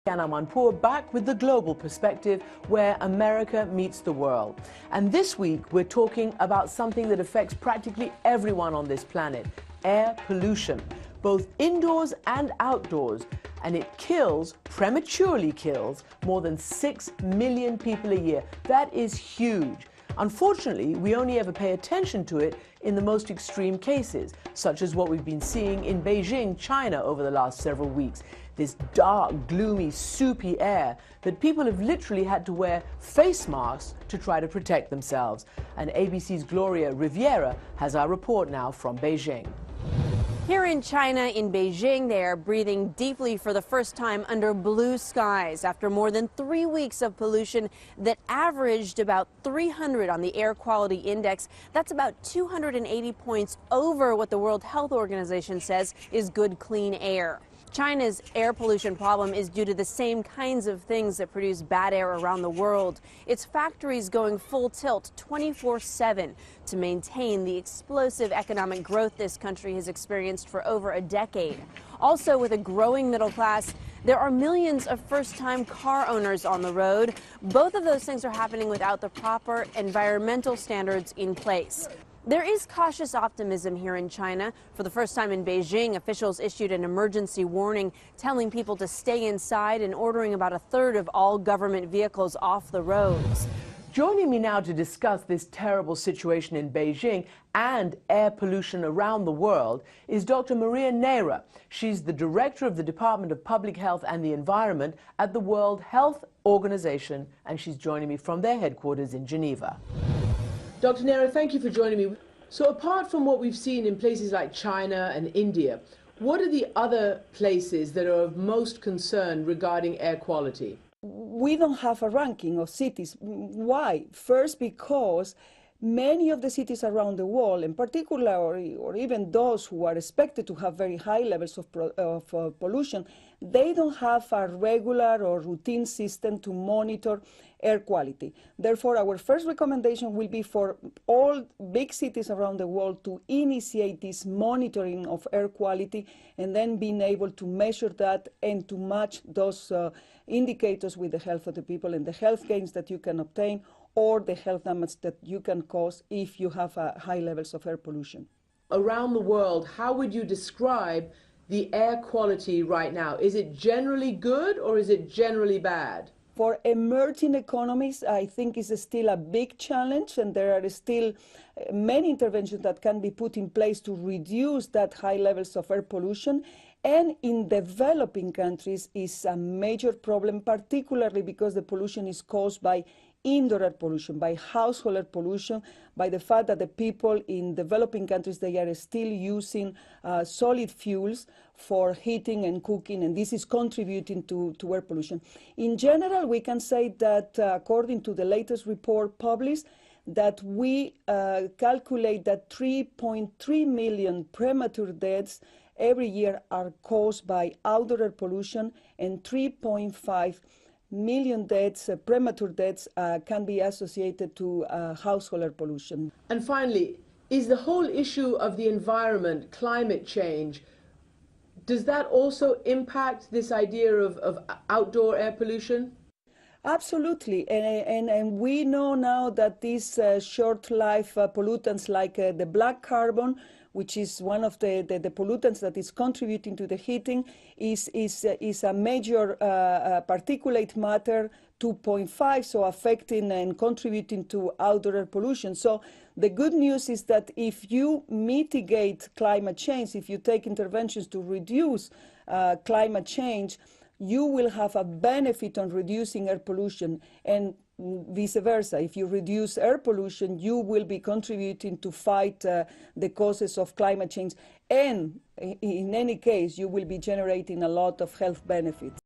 And I'm Anpur, back with the global perspective where America meets the world. And this week we're talking about something that affects practically everyone on this planet: air pollution, both indoors and outdoors. And it prematurely kills, more than 6 million people a year. That is huge. Unfortunately, we only ever pay attention to it in the most extreme cases, such as what we've been seeing in Beijing, China, over the last several weeks. This dark, gloomy, soupy air that people have literally had to wear face masks to try to protect themselves. And ABC's Gloria Riviera has our report now from Beijing. Here in China, in Beijing, they are breathing deeply for the first time under blue skies after more than 3 weeks of pollution that averaged about 300 on the air quality index. That's about 280 points over what the World Health Organization says is good, clean air. China's air pollution problem is due to the same kinds of things that produce bad air around the world. Its factories going full tilt 24/7 to maintain the explosive economic growth this country has experienced for over a decade. Also, with a growing middle class, there are millions of first-time car owners on the road. Both of those things are happening without the proper environmental standards in place. There is cautious optimism here in China. For the first time in Beijing, officials issued an emergency warning telling people to stay inside and ordering about a third of all government vehicles off the roads. Joining me now to discuss this terrible situation in Beijing and air pollution around the world is Dr. Maria Neira. She's the director of the Department of Public Health and the Environment at the World Health Organization, and she's joining me from their headquarters in Geneva. Dr. Neira, thank you for joining me. So apart from what we've seen in places like China and India, what are the other places that are of most concern regarding air quality? We don't have a ranking of cities. Why? First, because many of the cities around the world, in particular, or even those who are expected to have very high levels of pollution, they don't have a regular or routine system to monitor air quality. Therefore, our first recommendation will be for all big cities around the world to initiate this monitoring of air quality and then being able to measure that and to match those indicators with the health of the people and the health gains that you can obtain or the health damage that you can cause if you have high levels of air pollution. Around the world, how would you describe the air quality right now? Is it generally good or is it generally bad? For emerging economies, I think it's still a big challenge, and there are still many interventions that can be put in place to reduce that high levels of air pollution. And in developing countries is a major problem, particularly because the pollution is caused by indoor air pollution, by household air pollution, by the fact that the people in developing countries, they are still using solid fuels for heating and cooking, and this is contributing to air pollution. In general, we can say that according to the latest report published, that we calculate that 3.3 million premature deaths every year are caused by outdoor air pollution, and 3.5 million deaths, premature deaths, can be associated to household air pollution. And finally, is the whole issue of the environment, climate change, does that also impact this idea of outdoor air pollution? Absolutely, and we know now that these short-life pollutants like the black carbon, which is one of the pollutants that is contributing to the heating, is a major particulate matter 2.5, so affecting and contributing to outdoor air pollution. So the good news is that if you mitigate climate change, if you take interventions to reduce climate change, you will have a benefit on reducing air pollution, and vice versa. If you reduce air pollution, you will be contributing to fight the causes of climate change, and in any case, you will be generating a lot of health benefits.